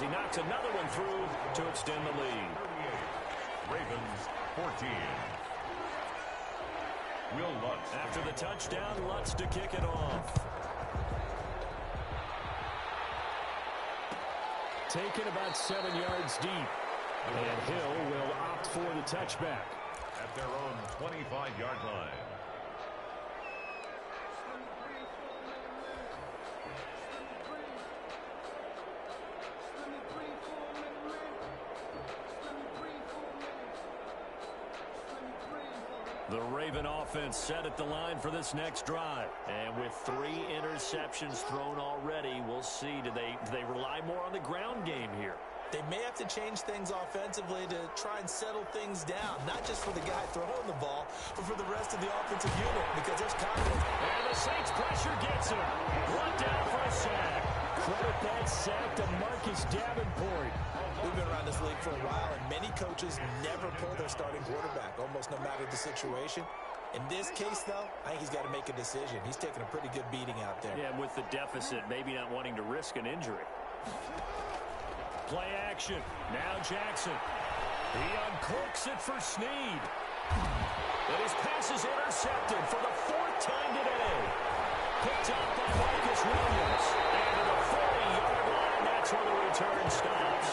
he knocks another one through to extend the lead. Ravens 14. Will Lutz. After the touchdown, Lutz to kick it off. Taken about 7 yards deep. And Hill will opt for the touchback. At their own 25-yard line. The Raven offense set at the line for this next drive. And with 3 interceptions thrown already, we'll see. Do they rely more on the ground game here? They may have to change things offensively to try and settle things down. Not just for the guy throwing the ball, but for the rest of the offensive unit, because there's confidence. And the Saints pressure gets him. One down for a sack. Credit that sack to Marcus Davenport. We've been around this league for a while, and many coaches never pull their starting quarterback, almost no matter the situation. In this case, though, I think he's got to make a decision. He's taking a pretty good beating out there. Yeah, with the deficit, maybe not wanting to risk an injury. Play action. Now Jackson. He uncloaks it for Snead. And his pass is intercepted for the 4th time today. Picked up by Marcus Williams. And to the 40-yard line, that's where the return stops.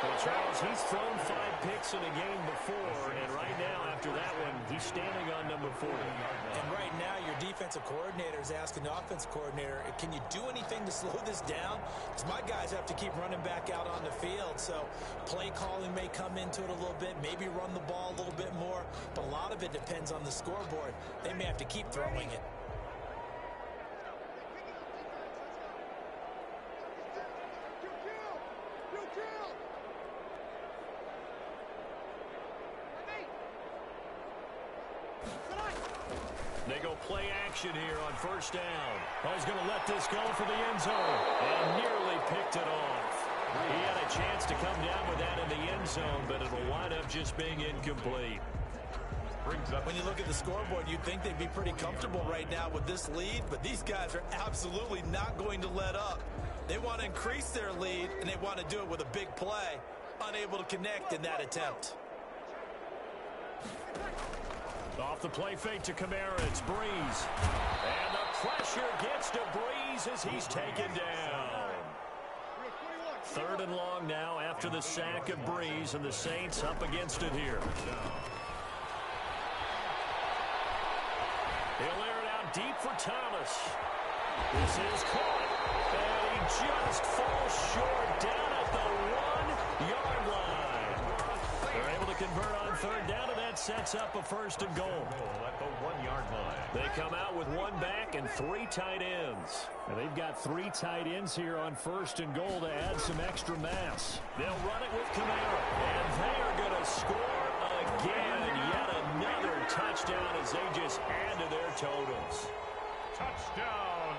Well, Charles, he's thrown 5 picks in a game before, and right now, after that one, he's standing on number 40. And right now, your defensive coordinator is asking the offensive coordinator, can you do anything to slow this down? Because my guys have to keep running back out on the field, so play calling may come into it a little bit, maybe run the ball a little bit more, but a lot of it depends on the scoreboard. They may have to keep throwing it. They go play action here on 1st down. Oh, he's going to let this go for the end zone. And nearly picked it off. He had a chance to come down with that in the end zone, but it'll wind up just being incomplete. When you look at the scoreboard, you'd think they'd be pretty comfortable right now with this lead, but these guys are absolutely not going to let up. They want to increase their lead, and they want to do it with a big play. Unable to connect in that attempt. Off the play fake to Kamara, it's Breeze. And the pressure gets to Breeze as he's taken down. 3rd and long now after the sack of Breeze, and the Saints up against it here. He'll air it out deep for Thomas. This is caught. And he just falls short down at the 1-yard line. They're able to convert on 3rd down, and that sets up a 1st and goal. At the 1-yard line. They come out with 1 back and 3 tight ends. And they've got 3 tight ends here on 1st and goal to add some extra mass. They'll run it with Kamara. And they are going to score again. Yet another touchdown as they just add to their totals. Touchdown.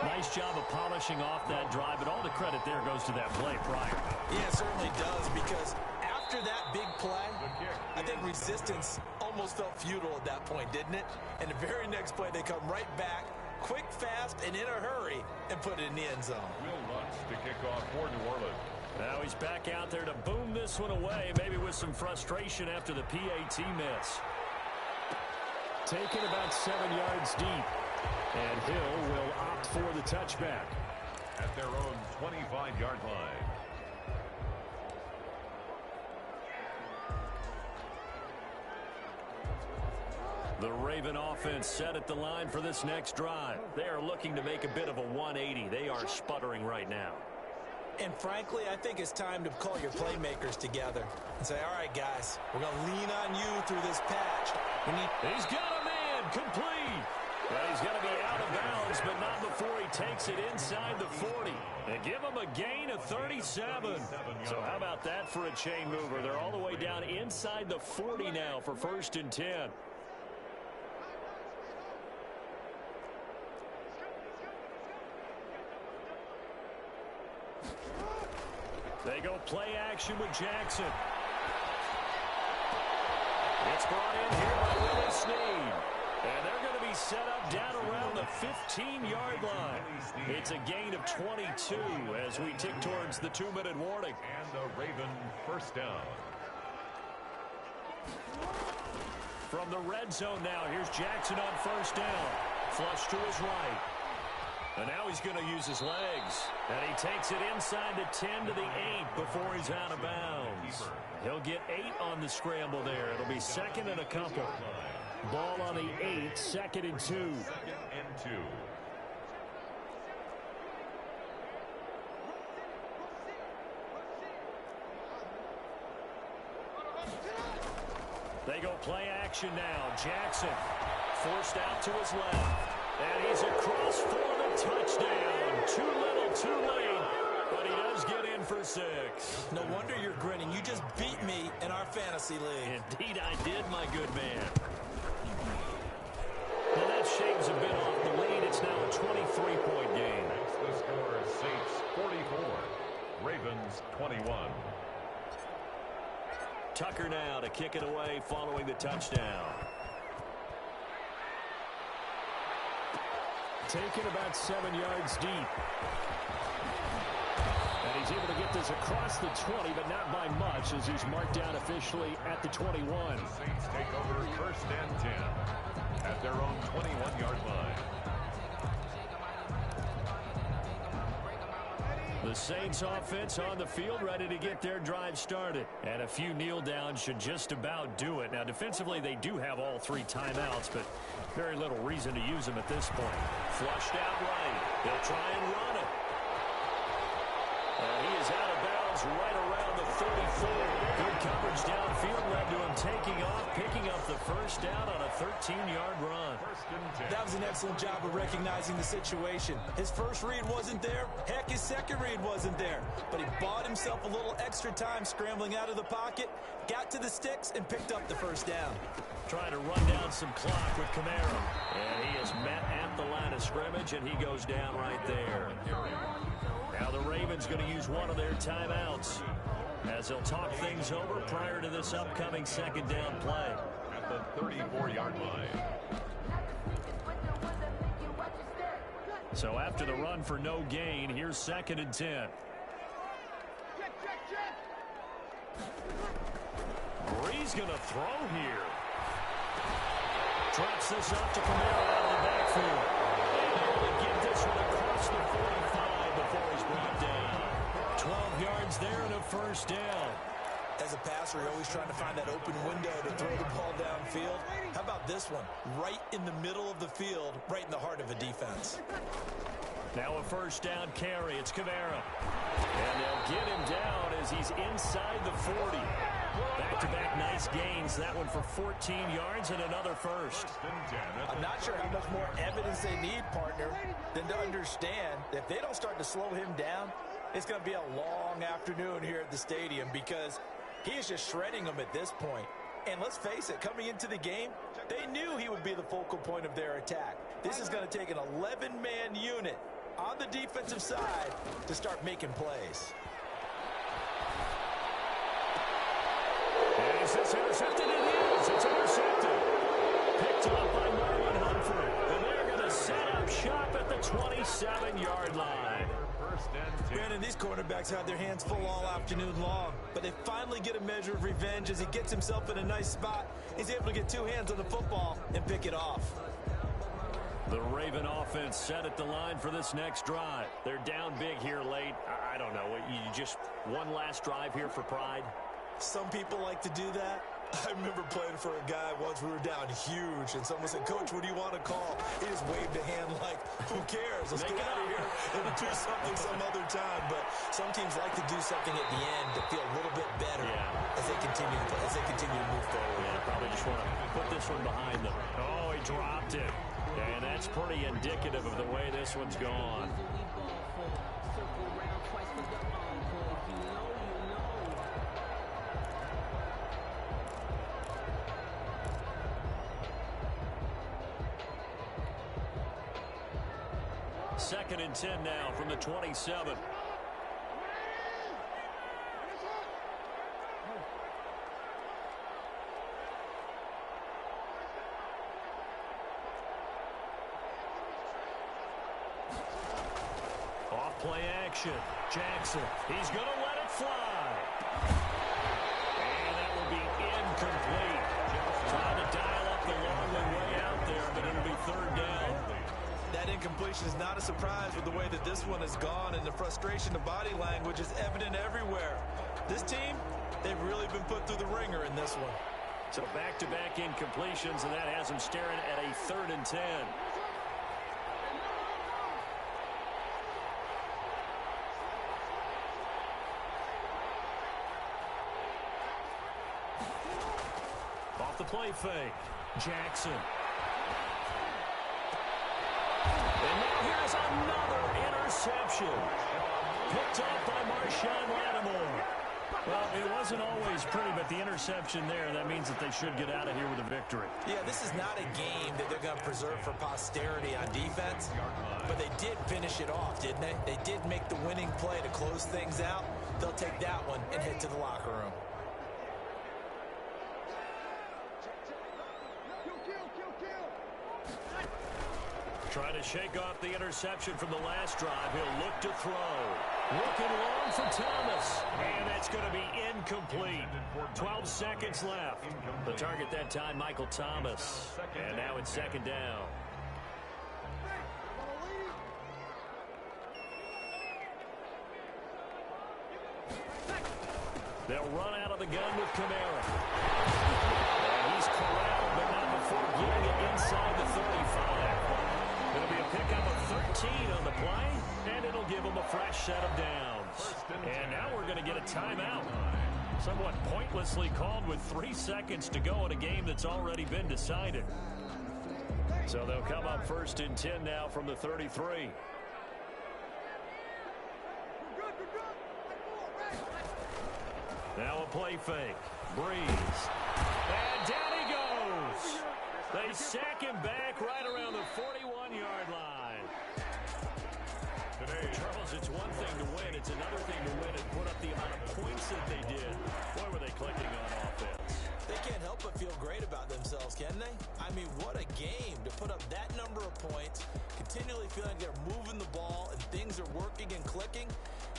Nice job of polishing off that drive, but all the credit there goes to that play prior. Yeah, it certainly does, because after that big play, I think resistance almost felt futile at that point, didn't it? And the very next play, they come right back, quick, fast, and in a hurry, and put it in the end zone. Will Lutz to kick off for New Orleans. Now he's back out there to boom this one away, maybe with some frustration after the PAT miss. Taken about 7 yards deep. And Hill will opt for the touchback. At their own 25-yard line. The Raven offense set at the line for this next drive. They are looking to make a bit of a 180. They are sputtering right now. And frankly, I think it's time to call your playmakers together and say, all right, guys, we're going to lean on you through this patch. He's got a man complete. Well, he's going to be out of bounds, but not before he takes it inside the 40. And give him a gain of 37. So how about that for a chain mover? They're all the way down inside the 40 now for 1st and 10. They go play action with Jackson. It's brought in here by Willie Snead. And they're going to be set up down around the 15-yard line. It's a gain of 22 as we tick towards the 2-minute warning. And the Raven first down. From the red zone now, here's Jackson on first down. Flush to his right. And now he's going to use his legs. And he takes it inside the 10 to the 8 before he's out of bounds. He'll get 8 on the scramble there. It'll be second and a couple. Ball on the 8, 2nd and 2. 2nd and 2. They go play action now. Jackson forced out to his left. And he's across for the touchdown. Too little, too late. But he does get in for 6. No wonder you're grinning. You just beat me in our fantasy league. Indeed I did, my good man. Well, that shaves a bit off the lead. It's now a 23-point game. The score is Saints 44. Ravens 21. Tucker now to kick it away following the touchdown. Taken about 7 yards deep. And he's able to get this across the 20, but not by much as he's marked down officially at the 21. The Saints take over 1st and 10 at their own 21-yard line. The Saints offense on the field ready to get their drive started. And a few kneel downs should just about do it. Now defensively they do have all 3 timeouts, but very little reason to use them at this point. Flushed out right. They'll try and run it. And he is out of bounds right around the 34. Good coverage downfield led to him taking off, picking up the first down on a 13-yard run. 1st and 10. That was an excellent job of recognizing the situation. His first read wasn't there. Heck, his second read wasn't there. But he bought himself a little extra time scrambling out of the pocket, got to the sticks, and picked up the first down. Trying to run down some clock with Camaro. And he is met at the line of scrimmage, and he goes down right there. Now the Ravens going to use one of their timeouts as they'll talk things over prior to this upcoming 2nd down play. At the 34-yard line. So after the run for no gain, here's 2nd and 10. Bree's going to throw here. Drops this up to Camaro out of the backfield. Able to get this one across the 45 before he's brought down. 12 yards there and a first down. As a passer, you're always trying to find that open window to throw the ball downfield. How about this one? Right in the middle of the field, right in the heart of a defense. Now a first down carry. It's Camaro. And they'll get him down as he's inside the 40. Back-to-back nice gains. That one for 14 yards and another first. I'm not sure how much more evidence they need, partner, than to understand that if they don't start to slow him down, it's going to be a long afternoon here at the stadium because he is just shredding them at this point. And let's face it, coming into the game, they knew he would be the focal point of their attack. This is going to take an 11-man unit on the defensive side to start making plays. And is this intercepted? It is. It's intercepted. Picked up by Marlon Humphrey. And they're going to set up shop at the 27-yard line. Brandon, these cornerbacks had their hands full all afternoon long, but they finally get a measure of revenge as he gets himself in a nice spot. He's able to get 2 hands on the football and pick it off. The Raven offense set at the line for this next drive. They're down big here late. I don't know. You just one last drive here for pride? Some people like to do that. I remember playing for a guy once. We were down huge, and someone said, "Coach, what do you want to call?" He just waved a hand like, "Who cares? Let's get out of here and do something some other time." But some teams like to do something at the end to feel a little bit better as they continue to move forward. Yeah, probably just want to put this one behind them. Oh, he dropped it. And that's pretty indicative of the way this one's gone. Second and 10 now from the 27. action. Jackson, he's going to let it fly. And that will be incomplete. Trying to dial up the long one way out there, but it'll be third down. That incompletion is not a surprise with the way that this one has gone, and the frustration of body language is evident everywhere. This team, they've really been put through the ringer in this one. So back-to-back incompletions, and that has them staring at a 3rd and 10. Off the play fake. Jackson. And now here's another interception. Picked up by Marshawn Lattimore. Well, it wasn't always pretty, but the interception there, that means that they should get out of here with a victory. Yeah, this is not a game that they're going to preserve for posterity on defense, but they did finish it off, didn't they? They did make the winning play to close things out. They'll take that one and head to the locker room. Trying to shake off the interception from the last drive. He'll look to throw. Looking long for Thomas. And that's going to be incomplete. 12 seconds left. The target that time, Michael Thomas. And now it's 2nd down. They'll run out of the gun with Kamara. And he's corralled, but not before getting it inside the 35. It'll be a pickup of 13 on the play, and it'll give them a fresh set of downs. And now we're going to get a timeout. Somewhat pointlessly called with 3 seconds to go in a game that's already been decided. So they'll come up 1st and 10 now from the 33. Now a play fake. Breeze. And down he goes. They sack him back right around the 41-yard line. Charles, it's one thing to win. It's another thing to win and put up the amount of points that they did. Boy, were they clicking on offense. They can't help but feel great about themselves, can they? I mean, what a game to put up that number of points, continually feeling they're moving the ball and things are working and clicking.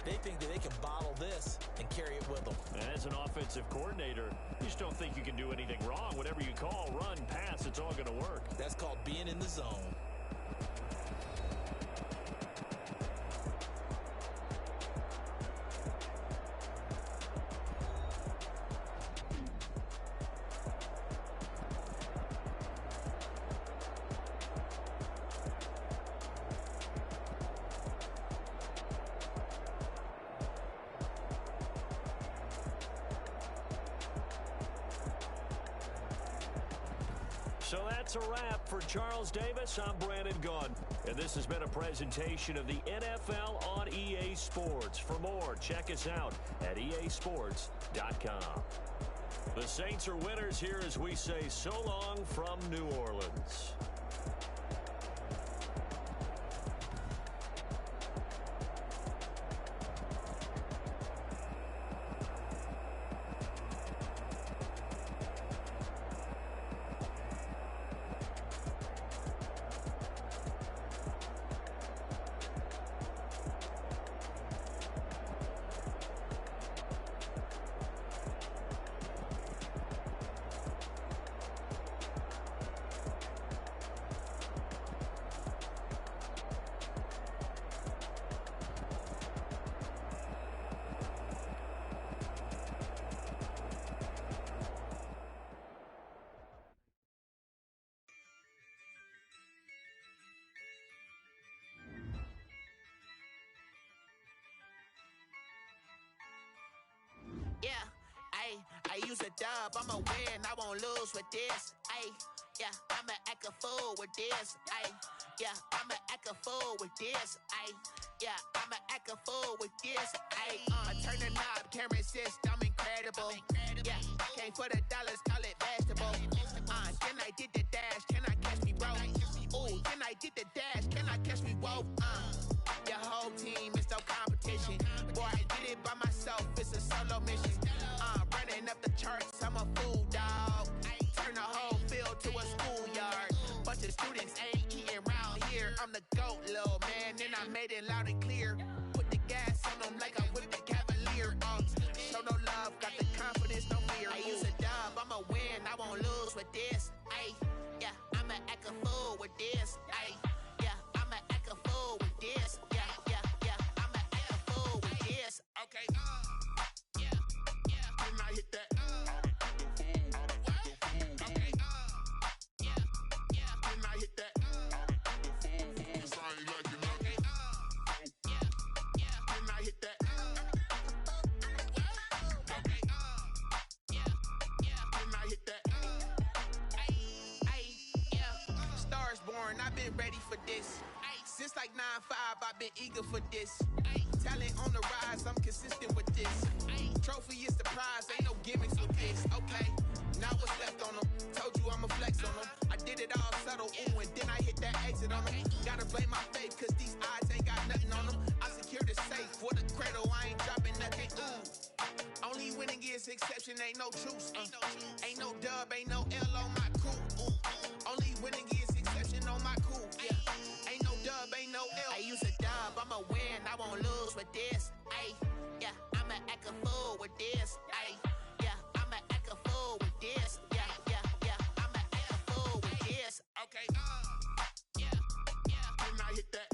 They think that they can bottle this and carry it with them. And as an offensive coordinator, you just don't think you can do anything wrong. Whatever you call, run, pass, it's all going to work. That's called being in the zone. So that's a wrap for Charles Davis. I'm Brandon Gaudin, and this has been a presentation of the NFL on EA Sports. For more, check us out at easports.com. The Saints are winners here as we say so long from New Orleans. Yeah, I use a dub, I'ma win, I won't lose with this. Yeah, I'ma act a fool with this. Yeah, I'ma act a fool with this. Yeah, I'ma act a fool with this. I turn the knob, can't resist, I'm incredible. Yeah, came for the dollars, call it vegetable. Then I did the dash, can I catch me, bro? Ooh, then I did the dash, can I catch me, whoa? Your whole team is no competition. Boy, I did it by myself, it's a solo mission. Running up the charts, I'm a fool, dog. Turn the whole field to a schoolyard. Bunch of students ain't eating round here. I'm the GOAT, little man, and I made it loud and clear. Put the gas ready for this. Ay, since like 9-5, I've been eager for this. Ay, talent on the rise, I'm consistent with this. Ay, trophy is the prize, ain't no gimmicks with this. Okay, now what's left on them? Told you I'ma flex on them. I did it all subtle, ooh, and then I hit that exit on them. Gotta blame my faith, cause these odds ain't got nothing on them. I secure the safe for the cradle, I ain't dropping nothing, ooh. Only winning is exception, ain't no truce. Ain't no dub, ain't no L on my crew. Only winning is exception on my crew. Yeah. Ain't no dub, ain't no L. I use a dub, I'ma win, I won't lose with this. Ay, yeah, I'ma act a fool with this. Ay, yeah, I'ma act a fool with this. Yeah, I'ma act a fool with this. Okay, yeah, then I hit that.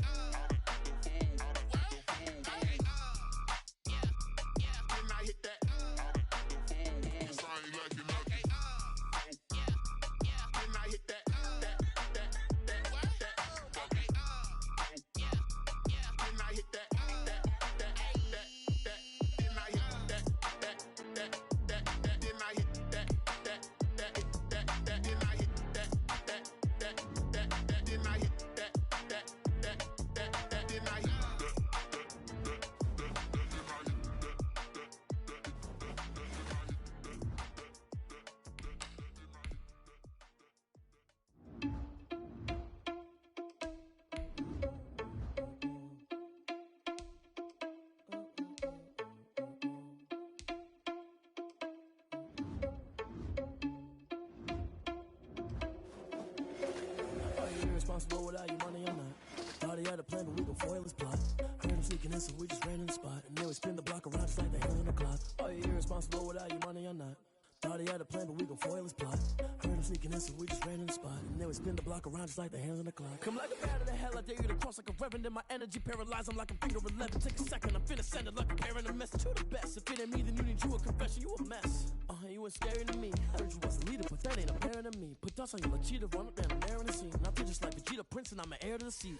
Irresponsible without your money or not. Thought he had a plan, but we gon' foil his plot. Heard him sneaking in, so we just ran in the spot. And then we spin the block around just like the hands on the clock. Are you irresponsible without your money or not? Thought he had a plan, but we gon' foil his plot. Heard him sneaking in, so we just ran in the spot. And then we spin the block around just like the hands on the clock. Come like a bat of the hell, I dare you to cross like a reverend. In my energy paralyzed, I'm like a finger 11. Take a second, I'm finna send it like a parent a message to the best. If it ain't me, then you need you a confession, you a mess. You ain't scary to me. I heard you was a leader, but that ain't apparent to me. Put dust on you like cheetah, run up down the air in the scene. I feel just like Vegeta Prince and I'm an heir to the seat.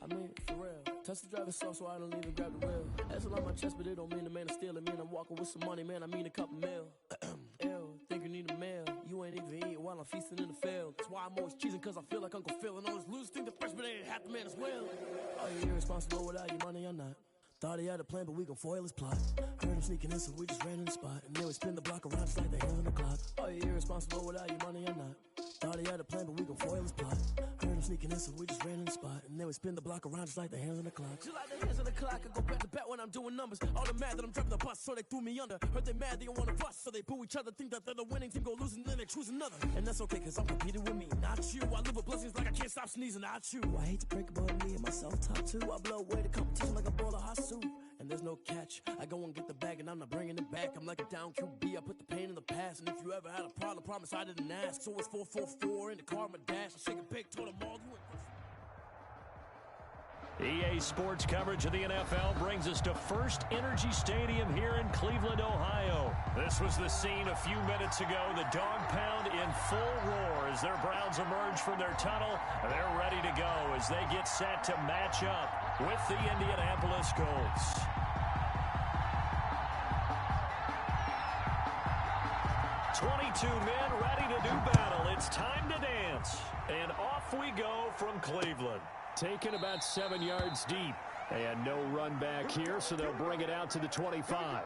I mean, for real. Touch the driver's soft so I don't even grab the wheel. That's on my chest, but it don't mean the man is stealing. Mean I'm walking with some money, man, I mean a couple mil. Ew, think you need a meal. You ain't even eating while I'm feasting in the field. That's why I'm always cheesing, cause I feel like Uncle Phil. And all this loose think the freshman ain't half the man as well. Are you irresponsible without your money or not? Thought he had a plan, but we gon' foil his plot. Heard him sneaking in, so we just ran in the spot. And then we spin the block around just like the hands on the clock. Are you irresponsible without your money or not? Thought he had a plan, but we gon' foil his plot. Heard him sneaking in, so we just ran in the spot. And then we spin the block around just like the hands on the clock. Just like the hands on the clock, I go back to back when I'm doing numbers. All the mad that I'm driving the bus, so they threw me under. Heard they mad, they don't wanna bust, so they boo each other. Think that they're the winning team, go losing, then they choose another. And that's okay, cause I'm competing with me, not you. I live with blessings like I can't stop sneezing, not you. I hate to break about me and my self-talk too. I blow away the competition like a bowl of hot soup. And there's no catch. I go and get the bag and I'm not bringing it back. I'm like a down QB, I put the pain in the past. And if you ever had a problem, promise I didn't ask. So it's 444 in the car, my dash. I shake a big, told them all you EA Sports coverage of the NFL brings us to First Energy Stadium here in Cleveland, Ohio. This was the scene a few minutes ago. The dog pound in full roar as their Browns emerge from their tunnel. They're ready to go as they get set to match up with the Indianapolis Colts. "22 men ready to do battle. It's time to dance." And off we go from Cleveland. Taken about 7 yards deep. And no run back here, so they'll bring it out to the 25.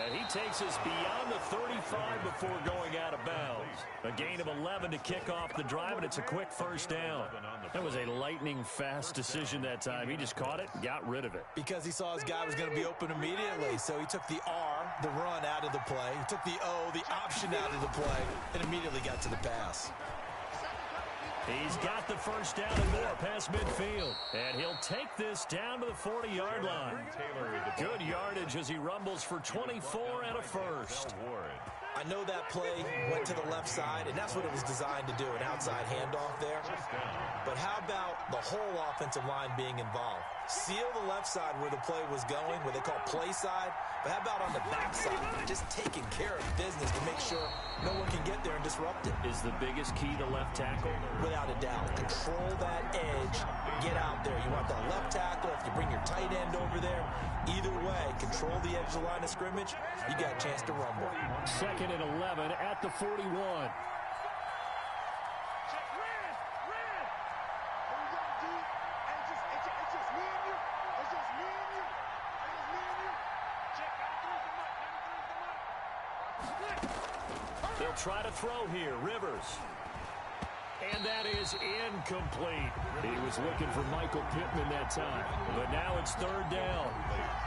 And he takes us beyond the 35 before going out of bounds. A gain of 11 to kick off the drive, and it's a quick first down. That was a lightning-fast decision that time. He just caught it and got rid of it. Because he saw his guy was going to be open immediately, so he took the R, the run, out of the play. He took the O, the option, out of the play, and immediately got to the pass. He's got the first down and more past midfield. And he'll take this down to the 40-yard line. Good yardage as he rumbles for 24 and a first. I know that play went to the left side, and that's what it was designed to do, an outside handoff there. But how about the whole offensive line being involved? Seal the left side where the play was going, what they call play side. But how about on the back side? Just taking care of business to make sure no one can get there and disrupt it. Is the biggest key to left tackle? Without a doubt. Control that edge. Get out there. You want that left tackle. If you bring your tight end over there, either way, control the edge of the line of scrimmage, you got a chance to rumble. 2nd and 11 at the 41. They'll try to throw here. Rivers. And that is incomplete. He was looking for Michael Pittman that time. But now it's 3rd down.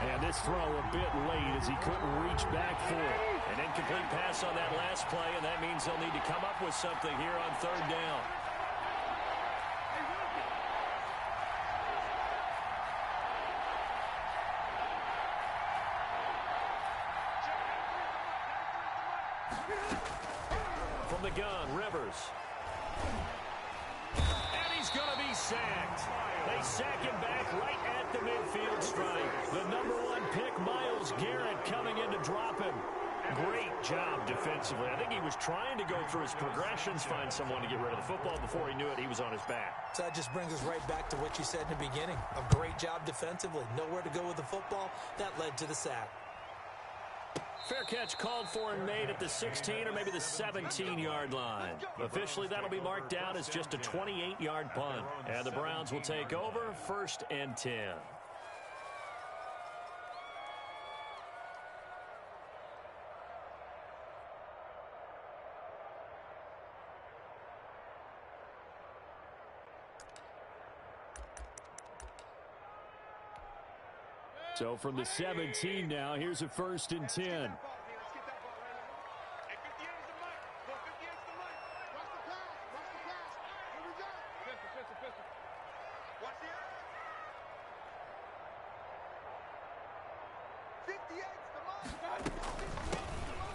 And this throw a bit late as he couldn't reach back for it. An incomplete pass on that last play, and that means they'll need to come up with something here on 3rd down. From the gun, Rivers. And he's going to be sacked. They sack him back right at the midfield stripe. The #1 pick, Myles Garrett, coming in to drop him. Great job defensively. I think he was trying to go through his progressions, find someone to get rid of the football. Before he knew it, he was on his back. So that just brings us right back to what you said in the beginning. A great job defensively. Nowhere to go with the football. That led to the sack. Fair catch called for and made at the 16 or maybe the 17-yard line. Officially, that'll be marked down as just a 28-yard punt. And the Browns will take over 1st and 10. So from the 17 now, here's a 1st and 10.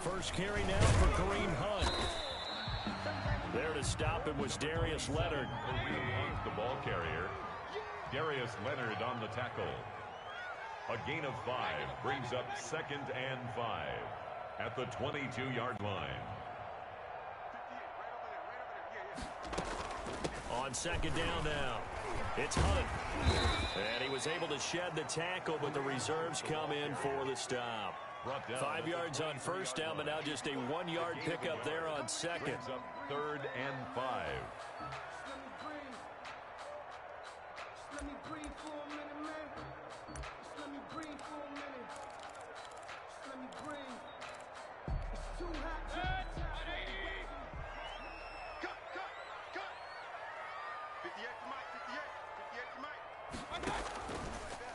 First carry now for Kareem Hunt. There to stop him was Darius Leonard. Kareem Hunt, the ball carrier. Darius Leonard on the tackle. A gain of 5 brings up 2nd and 5 at the 22-yard line. On 2nd down now, it's Hunt. And he was able to shed the tackle, but the reserves come in for the stop. 5 yards on 1st down, but now just a 1-yard pickup there on 2nd. Brings up 3rd and 5. Let me breathe for a minute, man. Let me breathe for a minute. Let me breathe. It's too hot. Cut. 58 to Mike.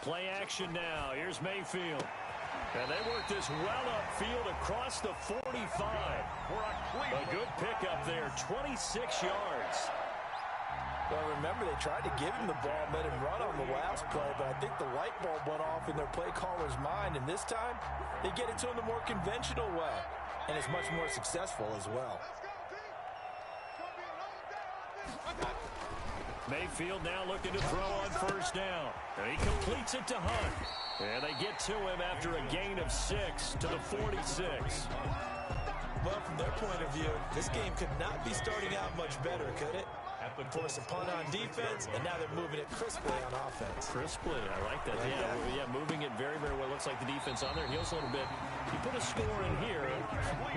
Play action now. Here's Mayfield. And they work this well upfield across the 45. A good pickup there, 26 yards. Well, remember, they tried to give him the ball, let him run on the last play, but I think the light bulb went off in their play caller's mind, and this time, they get it to him the more conventional way, and it's much more successful as well. Mayfield now looking to throw on 1st down. And he completes it to Hunt. And they get to him after a gain of 6 to the 46. Well, from their point of view, this game could not be starting out much better, could it? Force a punt on defense, and now they're moving it crisply on offense. Crisply, I like that. Yeah, moving it very, very well. Looks like the defense on there heals a little bit. You put a score in here,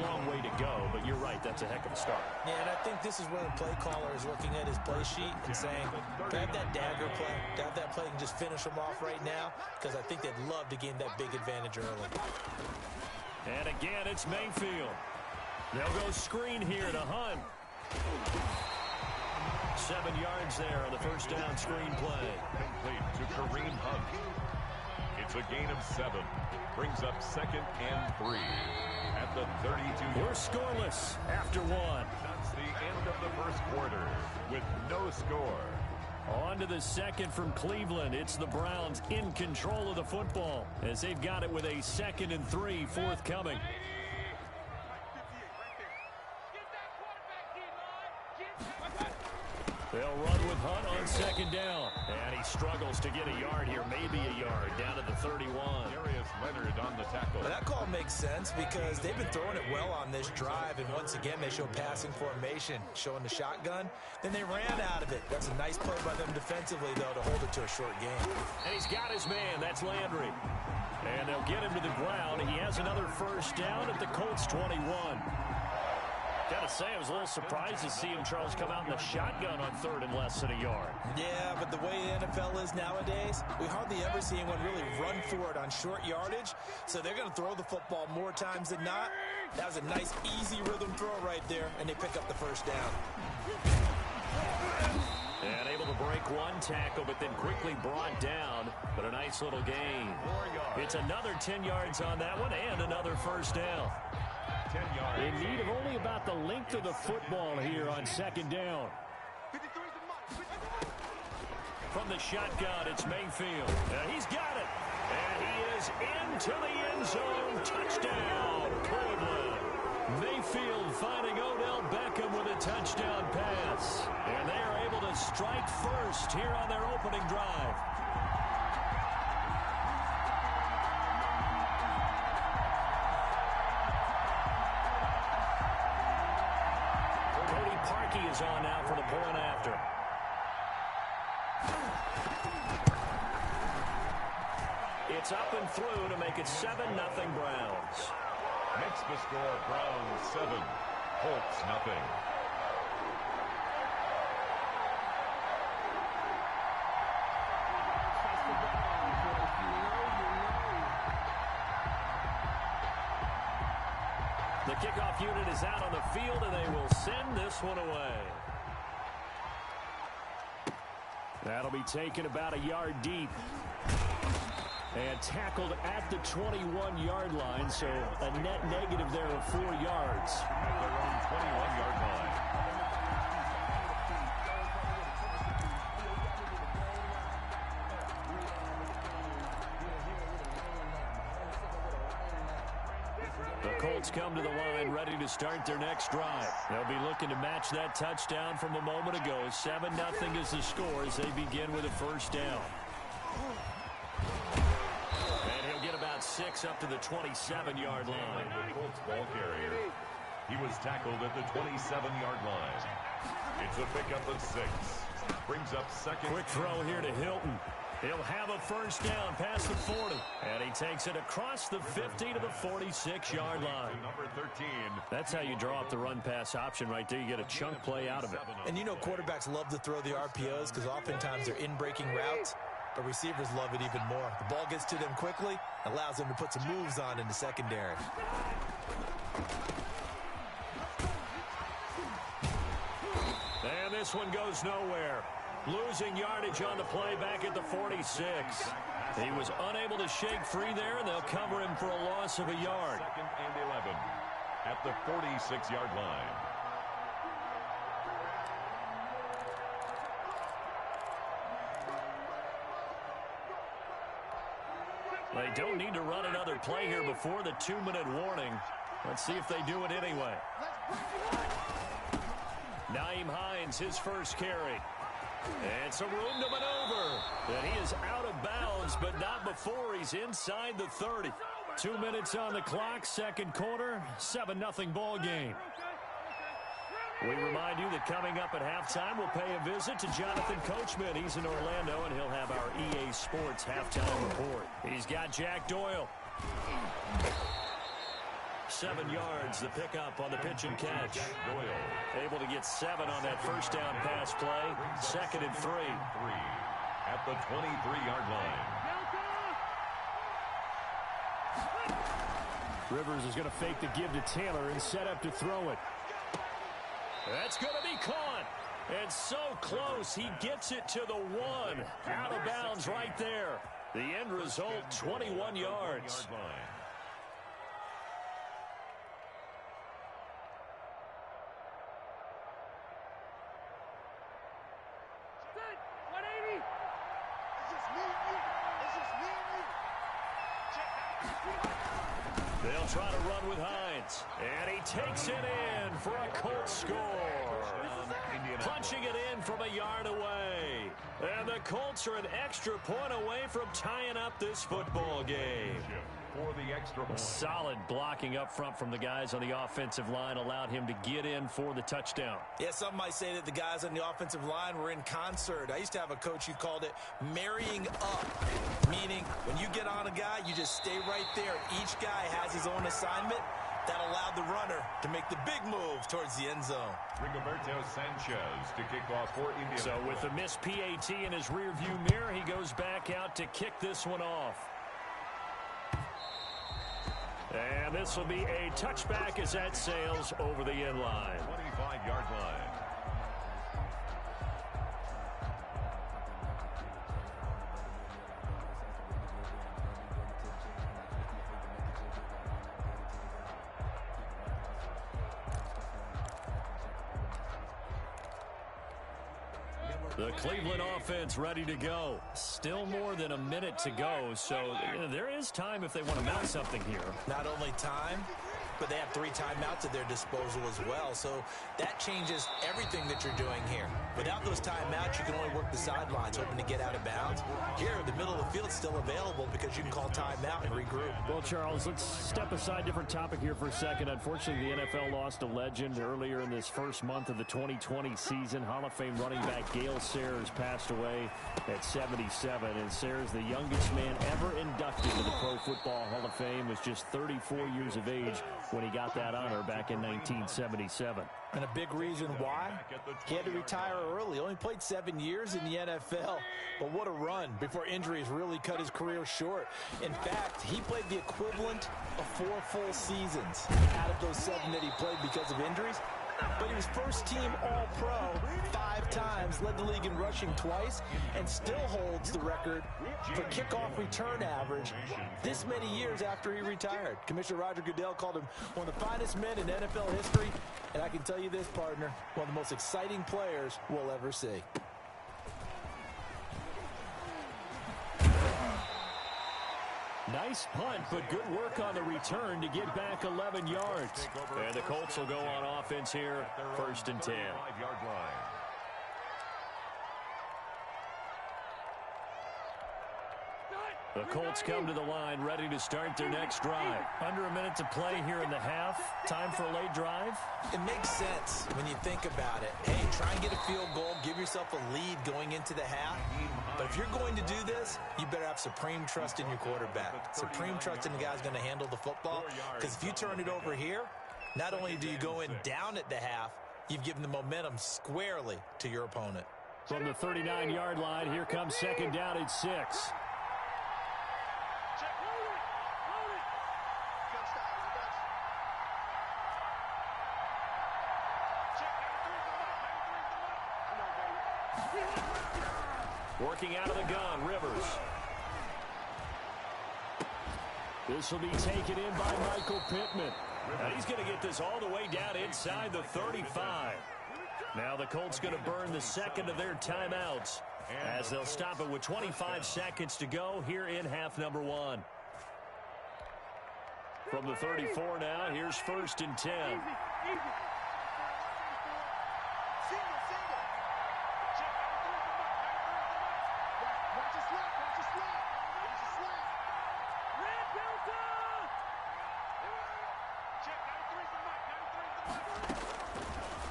long way to go, but you're right, that's a heck of a start. Yeah, and I think this is where the play caller is looking at his play sheet and saying, grab that dagger play, grab that play and just finish them off right now, because I think they'd love to gain that big advantage early. And again, it's Mayfield. They'll go screen here to Hunt. 7 yards there on the 1st down screen play. Complete to Kareem Hunt. It's a gain of 7. Brings up 2nd and 3 at the 32. We're scoreless after 1. That's the end of the 1st quarter with no score. On to the 2nd from Cleveland. It's the Browns in control of the football as they've got it with a 2nd and 3 forthcoming. They'll run with Hunt on second down. And he struggles to get a yard here, maybe a yard, down to the 31. Darius Leonard on the tackle. Well, that call makes sense because they've been throwing it well on this drive, and once again they show passing formation, showing the shotgun. Then they ran out of it. That's a nice play by them defensively, though, to hold it to a short game. And he's got his man. That's Landry. And they'll get him to the ground. He has another first down at the Colts 21. Gotta say, I was a little surprised to see him, Charles, come out in the shotgun on third and less than a yard. Yeah, but the way the NFL is nowadays, we hardly ever see anyone really run for it on short yardage. So they're going to throw the football more times than not. That was a nice, easy rhythm throw right there, and they pick up the first down. And able to break one tackle, but then quickly brought down. But a nice little gain. It's another 10 yards on that one and another first down. 10 yards. In need of only about the length of the football here on second down. From the shotgun, it's Mayfield. He's got it. And he is into the end zone. Touchdown, Cleveland. Mayfield finding Odell Beckham with a touchdown pass. And they are able to strike first here on their opening drive. Is on now for the point after. It's up and through to make it 7-0 Browns. Makes the score Browns 7, Colts nothing. The kickoff unit is out on the field, and they will send this one away. That'll be taken about a yard deep. And tackled at the 21-yard line, so a net negative there of 4 yards. At their own 21-yard line. The Colts come to the line ready to start their next drive. They'll be looking to match that touchdown from a moment ago. 7-0 is the score as they begin with a first down. And he'll get about 6 up to the 27-yard line. The Colts ball carrier. He was tackled at the 27-yard line. It's a pickup of 6. Brings up second. Quick throw here to Hilton. He'll have a first down past the 40. And he takes it across the 50 to the 46-yard line. Number 13. That's how you draw up the run-pass option right there. You get a chunk play out of it. And you know quarterbacks love to throw the RPOs because oftentimes they're in-breaking routes. But receivers love it even more. The ball gets to them quickly, allows them to put some moves on in the secondary. And this one goes nowhere. Losing yardage on the play back at the 46. He was unable to shake free there, and they'll cover him for a loss of a yard. Second and 11 at the 46-yard line. They don't need to run another play here before the 2-minute warning. Let's see if they do it anyway. Nyheim Hines, his first carry. And some room to maneuver. And he is out of bounds, but not before he's inside the 30. 2 minutes on the clock, second quarter, 7-0 ball game. We remind you that coming up at halftime, we'll pay a visit to Jonathan Coachman. He's in Orlando, and he'll have our EA Sports halftime report. He's got Jack Doyle. 7 yards, the pickup on the pitch and catch. Doyle. Able to get 7 on that first down pass play. Second and 3. At the 23-yard line. Rivers is going to fake the give to Taylor and set up to throw it. That's going to be caught. And so close, he gets it to the 1. Out of bounds right there. The end result, 21 yards. They'll try to run with Hines. And he takes it in for a Colts score. punching it in from a yard away. And the Colts are an extra point away from tying up this football game. For the extra point. Solid blocking up front from the guys on the offensive line allowed him to get in for the touchdown. Yeah, some might say that the guys on the offensive line were in concert. I used to have a coach who called it marrying up, meaning when you get on a guy, you just stay right there. Each guy has his own assignment. That allowed the runner to make the big move towards the end zone. Rigoberto Sanchez to kick off for Indianapolis. So with the missed PAT in his rearview mirror, he goes back out to kick this one off. And this will be a touchback as that sails over the end line. 25-yard line. The Cleveland offense ready to go. Still more than a minute to go, so there is time if they want to mount something here. Not only time, but they have 3 timeouts at their disposal as well. So that changes everything that you're doing here. Without those timeouts, you can only work the sidelines, hoping to get out of bounds. Here, the middle of the field is still available because you can call timeout and regroup. Well, Charles, let's step aside, different topic here for a second. Unfortunately, the NFL lost a legend earlier in this first month of the 2020 season. Hall of Fame running back Gale Sayers passed away at 77. And Sayers, the youngest man ever inducted to the Pro Football Hall of Fame, was just 34 years of age when he got that honor back in 1977. And a big reason why? He had to retire early. Only played 7 years in the NFL. But what a run before injuries really cut his career short. In fact, he played the equivalent of 4 full seasons out of those 7 that he played because of injuries. But he was first-team All-Pro 5 times, led the league in rushing twice, and still holds the record for kickoff return average this many years after he retired. Commissioner Roger Goodell called him one of the finest men in NFL history, and I can tell you this, partner, one of the most exciting players we'll ever see. Nice punt, but good work on the return to get back 11 yards. And the Colts will go on offense here, 1st and 10. 5-yard line. The Colts come to the line ready to start their next drive. Under a minute to play here in the half. Time for a late drive. It makes sense when you think about it. Hey, try and get a field goal. Give yourself a lead going into the half. But if you're going to do this, you better have supreme trust in your quarterback. Supreme trust in the guy's going to handle the football. Because if you turn it over here, not only do you go in down at the half, you've given the momentum squarely to your opponent. From the 39-yard line, here comes 2nd down at 6. Working out of the gun, Rivers. This will be taken in by Michael Pittman. Now he's going to get this all the way down inside the 35. Now the Colts going to burn the second of their timeouts as they'll stop it with 25 seconds to go here in half number 1. From the 34 now, here's 1st and 10.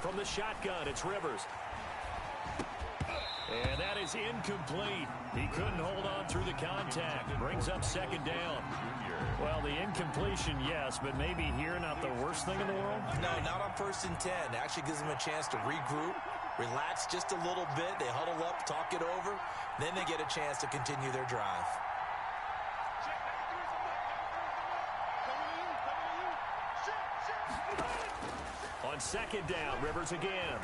From the shotgun, it's Rivers. And that is incomplete. He couldn't hold on through the contact. Brings up 2nd down. Well, the incompletion, yes, but maybe here not the worst thing in the world? No, not on 1st and 10. It actually gives them a chance to regroup, relax just a little bit. They huddle up, talk it over. Then they get a chance to continue their drive. On 2nd down, Rivers again.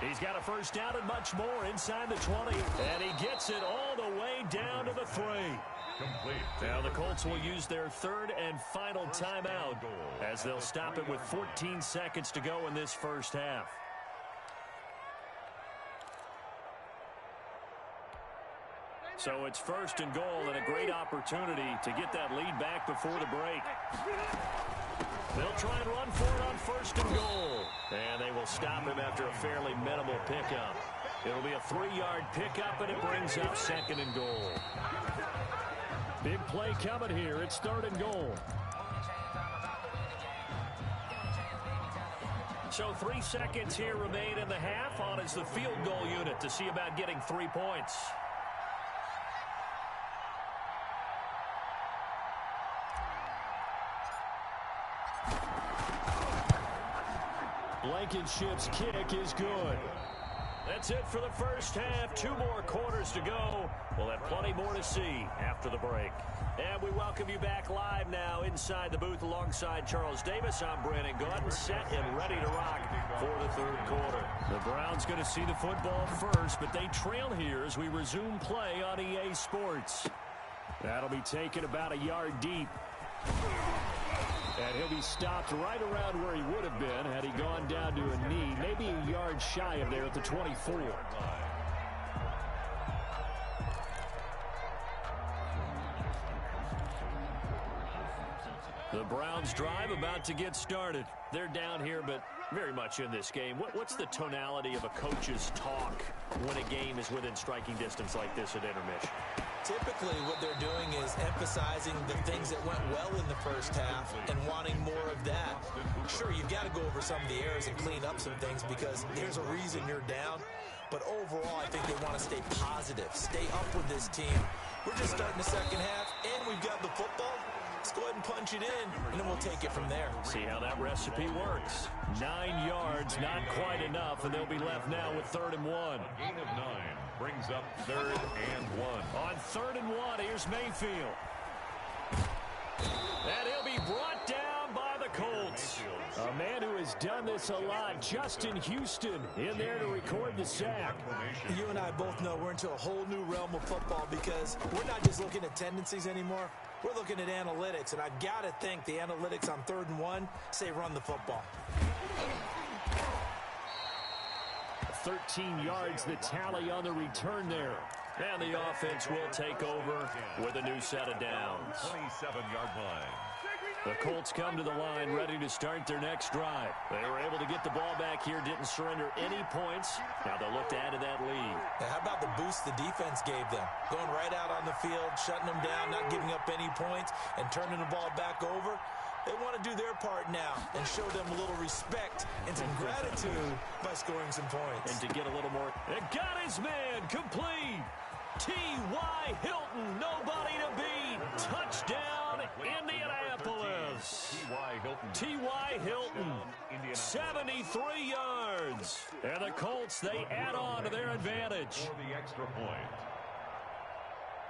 He's got a 1st down and much more inside the 20. And he gets it all the way down to the 3. Complete. Now the Colts will use their 3rd and final timeout as they'll stop it with 14 seconds to go in this first half. So it's 1st and goal and a great opportunity to get that lead back before the break. They'll try and run for it on 1st and goal. And they will they'll stop him after a fairly minimal pickup. It'll be a 3-yard pickup, and it brings up 2nd and goal. Big play coming here. It's 3rd and goal. So 3 seconds here remain in the half. On is the field goal unit to see about getting 3 points. Blankenship's kick is good. That's it for the first half. 2 more quarters to go. We'll have plenty more to see after the break. And we welcome you back live now inside the booth alongside Charles Davis. I'm Brandon Gordon, set and ready to rock for the 3rd quarter. The Browns going to see the football first, but they trail here as we resume play on EA Sports. That'll be taken about a yard deep. And he'll be stopped right around where he would have been had he gone down to a knee, maybe a yard shy of there at the 24. The Browns drive about to get started. They're down here, but very much in this game. What's the tonality of a coach's talk when a game is within striking distance like this at intermission? Typically, what they're doing is emphasizing the things that went well in the first half and wanting more of that. Sure, you've got to go over some of the errors and clean up some things because there's a reason you're down. But overall, I think they want to stay positive, stay up with this team. We're just starting the second half, and we've got the football. Let's go ahead and punch it in, and then we'll take it from there. See how that recipe works. 9 yards, not quite enough, and they'll be left now with 3rd and 1. A gain of 9 brings up 3rd and 1. On 3rd and 1, here's Mayfield. And he'll be brought down by the Colts. A man who has done this a lot, Justin Houston, in there to record the sack. You and I both know we're into a whole new realm of football because we're not just looking at tendencies anymore. We're looking at analytics, and I've got to think the analytics on 3rd and 1 say run the football. 13 yards the tally on the return there. And the offense will take over with a new set of downs. 27-yard line. The Colts come to the line ready to start their next drive. They were able to get the ball back here, didn't surrender any points. Now they'll look to add to that lead. Now, how about the boost the defense gave them? Going right out on the field, shutting them down, not giving up any points, and turning the ball back over. They want to do their part now and show them a little respect and some gratitude by scoring some points. And to get a little more. It got his man complete. T.Y. Hilton, nobody to beat. Touchdown, Indianapolis. T.Y. Hilton, 73 yards. And the Colts, they add on to their advantage. For the extra point.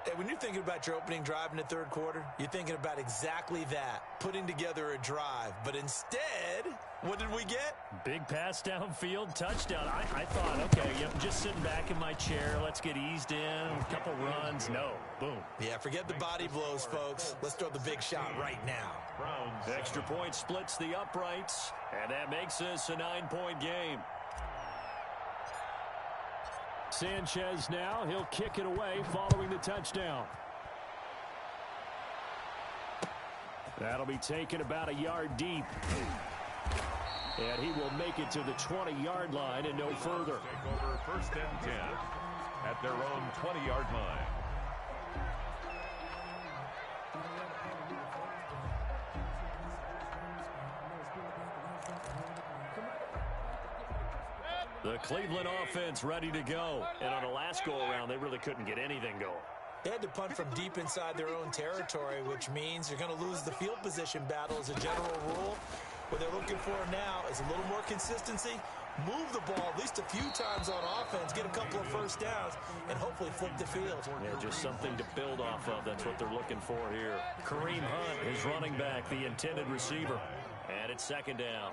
Hey, when you're thinking about your opening drive in the 3rd quarter, you're thinking about exactly that, putting together a drive. But instead, what did we get? Big pass downfield, touchdown. I thought, okay, yep, just sitting back in my chair. Let's get eased in, a couple runs. No, boom. Yeah, forget the body blows, folks. Let's throw the big shot right now. Browns. Extra point splits the uprights, and that makes this a 9-point game. Sanchez now, he'll kick it away following the touchdown. That'll be taken about a yard deep. And he will make it to the 20-yard line and no further. Take over 1st and 10 at their own 20-yard line. The Cleveland offense ready to go. And on the last go-around, they really couldn't get anything going. They had to punt from deep inside their own territory, which means you're going to lose the field position battle as a general rule. What they're looking for now is a little more consistency, move the ball at least a few times on offense, get a couple of first downs, and hopefully flip the field. Yeah, just something to build off of. That's what they're looking for here. Kareem Hunt is running back, the intended receiver. And it's 2nd down.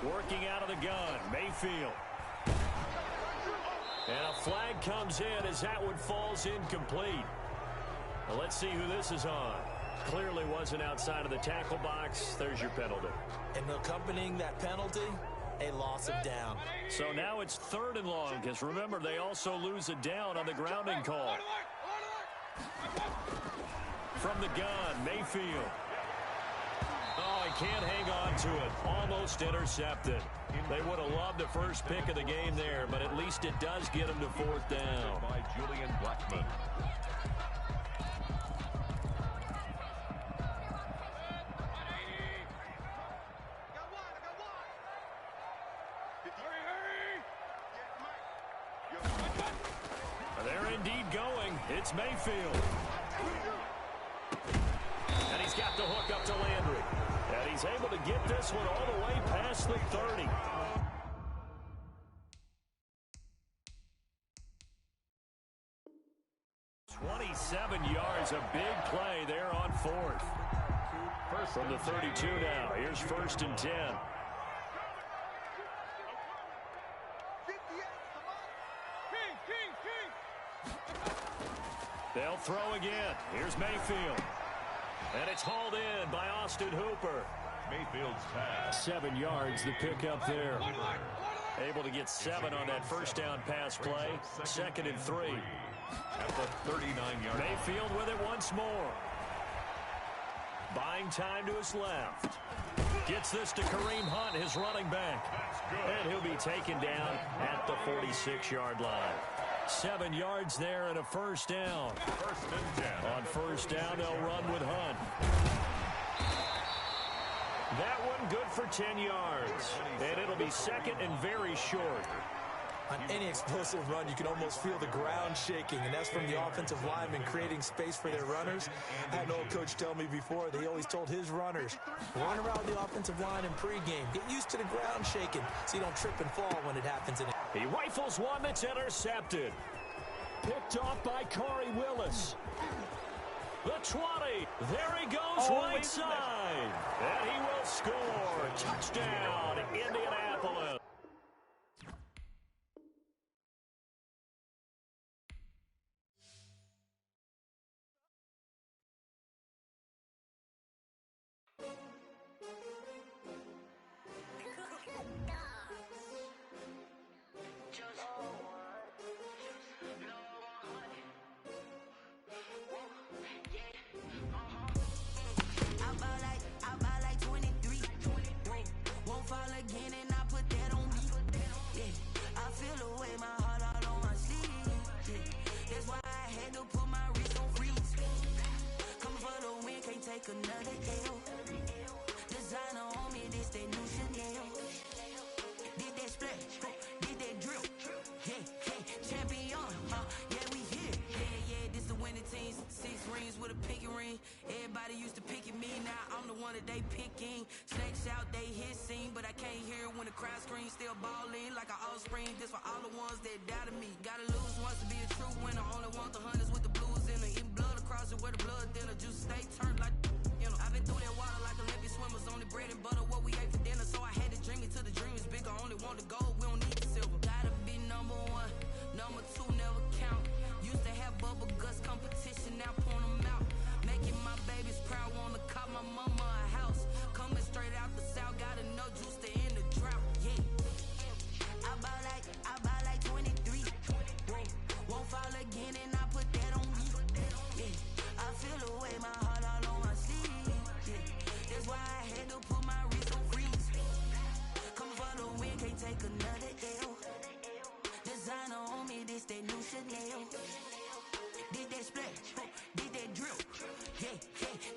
Working out of the gun, Mayfield. And a flag comes in as that one falls incomplete. Well, let's see who this is on. Clearly wasn't outside of the tackle box. There's your penalty. And accompanying that penalty, a loss of down. So now it's 3rd and long, because remember, they also lose a down on the grounding call. From the gun, Mayfield. Oh, he can't hang on to it. Almost intercepted. They would have loved the first pick of the game there, but at least it does get him to fourth down. By Julian Blackman. They're indeed going. It's Mayfield. And he's got the hook up to Landry. And he's able to get this one all the way past the 30. Yards, a big play there on fourth. From the 32 now. Here's 1st and 10. They'll throw again. Here's Mayfield. And it's hauled in by Austin Hooper. Mayfield's pass. 7 yards, the pickup there. Able to get 7 on that first down pass play. 2nd and 3. At the 39-yard line. Mayfield with it once more. Buying time to his left. Gets this to Kareem Hunt, his running back. And he'll be taken down at the 46-yard line. 7 yards there and a first down. 1st and 10. On first down, they'll run with Hunt. That one good for 10 yards. And it'll be 2nd and very short. On any explosive run, you can almost feel the ground shaking, and that's from the offensive linemen creating space for their runners. I had an old coach tell me before, they always told his runners, run around the offensive line in pregame. Get used to the ground shaking so you don't trip and fall when it happens. He rifles one that's intercepted. Picked off by Corey Willis. The 20. There he goes right side. And he will score. Touchdown, Indianapolis. Another L. Designer on me, this that new Chanel. Did that splash, did that drill. Yeah, champion, yeah, we here. Yeah, this the winning team. 6 rings with a pinky ring. Everybody used to pick at me, now I'm the one that they picking. Snakes out, they hit scene, but I can't hear when the crowd screams. Still balling like an offspring. This for all the ones that doubted me. Gotta lose once to be a true winner. Only want the hunters with the blues in it. Eating blood across it where the blood thinner. Juice stay turned like. I've been through that water like Olympic swimmers. Only bread and butter, what we ate for dinner. So I had to dream it till the dream is bigger. Only want the gold, we don't need the silver. Gotta be number 1, number 2 never count. Used to have bubble guts competition, now point them out. Making my babies proud, wanna call my mama a house. Coming straight out the south, got enough juice to end the drought. Yeah, I buy like 23. Won't fall again and I put that on me. Yeah, I feel the way my heart all on my sleeve. That's why I had to put my wrist on freeze. Come for the win, can't take another L. Designer on me, this that new Chanel. Did that splash, did that drill. Yeah,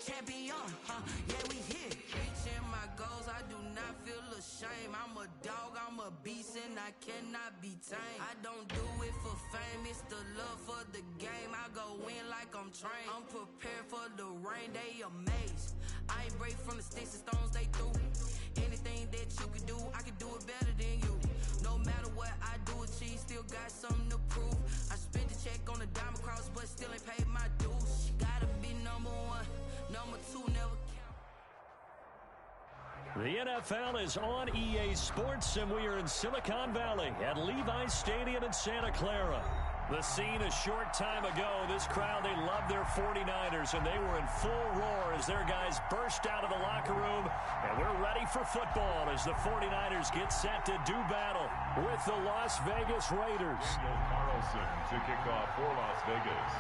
champion, yeah, we here. Reaching my goals, I do not feel ashamed. I'm a dog, I'm a beast, and I cannot be tamed. I don't do it for fame, it's the love for the game. I go in like I'm trained. I'm prepared for the rain, they amazed. I ain't break from the sticks and stones they threw. Anything that you can do, I can do it better than you. No matter what I do, achieve, still got something to prove. I spent the check on a diamond cross, but still ain't paid my dues. Gotta be number 1, number 2 never count. The NFL is on EA Sports, and we are in Silicon Valley at Levi's Stadium in Santa Clara. The scene a short time ago, this crowd, they loved their 49ers, and they were in full roar as their guys burst out of the locker room. And we're ready for football as the 49ers get set to do battle with the Las Vegas Raiders. Daniel Carlson to kick off for Las Vegas.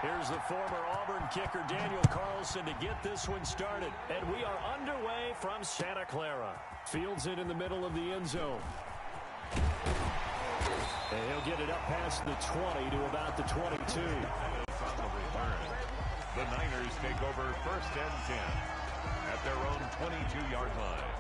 Here's the former Auburn kicker Daniel Carlson to get this one started. And we are underway from Santa Clara. Fields it in the middle of the end zone. And he'll get it up past the 20 to about the 22. On the return, the Niners take over 1st and 10 at their own 22-yard line.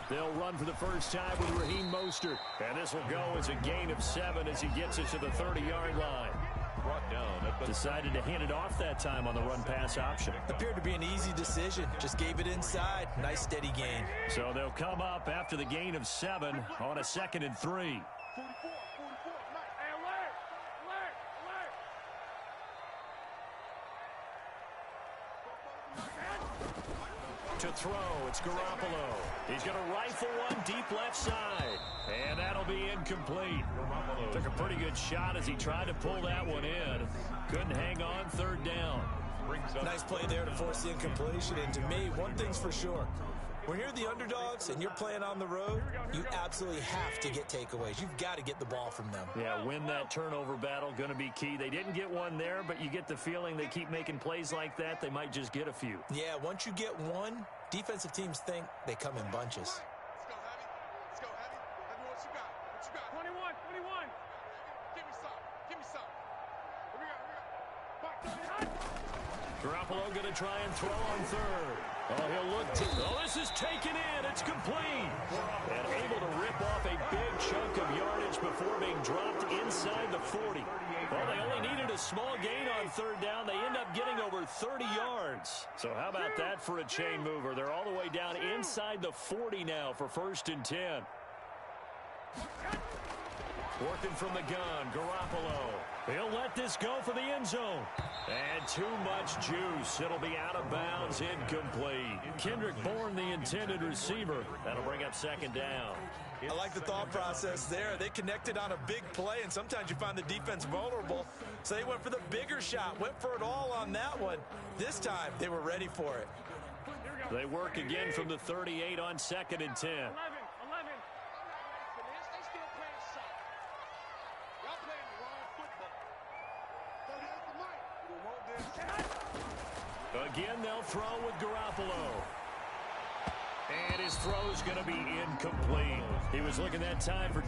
They'll run for the first time with Raheem Mostert. And this will go as a gain of 7 as he gets it to the 30-yard line. Brought down at the Decided to hand it off that time on the run-pass option. Appeared to be an easy decision. Just gave it inside. Nice steady gain. So they'll come up after the gain of 7 on a 2nd and 3. To throw, it's Garoppolo. He's going to rifle one deep left side. And that'll be incomplete. Took a pretty good shot as he tried to pull that one in. Couldn't hang on 3rd down. Nice play there to force the incompletion. And to me, one thing's for sure. When you're the underdogs and you're playing on the road, you absolutely have to get takeaways. You've got to get the ball from them. Yeah, win that turnover battle, going to be key. They didn't get one there, but you get the feeling they keep making plays like that, they might just get a few. Yeah, once you get one, defensive teams think they come in bunches. Let's go, Heavy. Let's go, Heavy. Heavy, what you got? What you got? 21, 21. Give me some. Give me some. Here we go. Garoppolo going to try and throw on 3rd. Oh, he'll look to... Oh, this is taken in. It's complete. And able to rip off a big chunk of yardage before being dropped inside the 40. Well, they only needed a small gain on 3rd down. They end up getting over 30 yards. So how about that for a chain mover? They're all the way down inside the 40 now for 1st and 10. Working from the gun, Garoppolo. He'll let this go for the end zone. And too much juice. It'll be out of bounds, incomplete. Kendrick Bourne, the intended receiver. That'll bring up 2nd down. I like the thought process there. They connected on a big play, and sometimes you find the defense vulnerable. So they went for the bigger shot, went for it all on that one. This time, they were ready for it. They work again from the 38 on 2nd and 10. 11. They still playing soft. Y'all playing the wrong football. Again, they'll throw with Garoppolo. And his throw's going to be incomplete. He was looking that time for...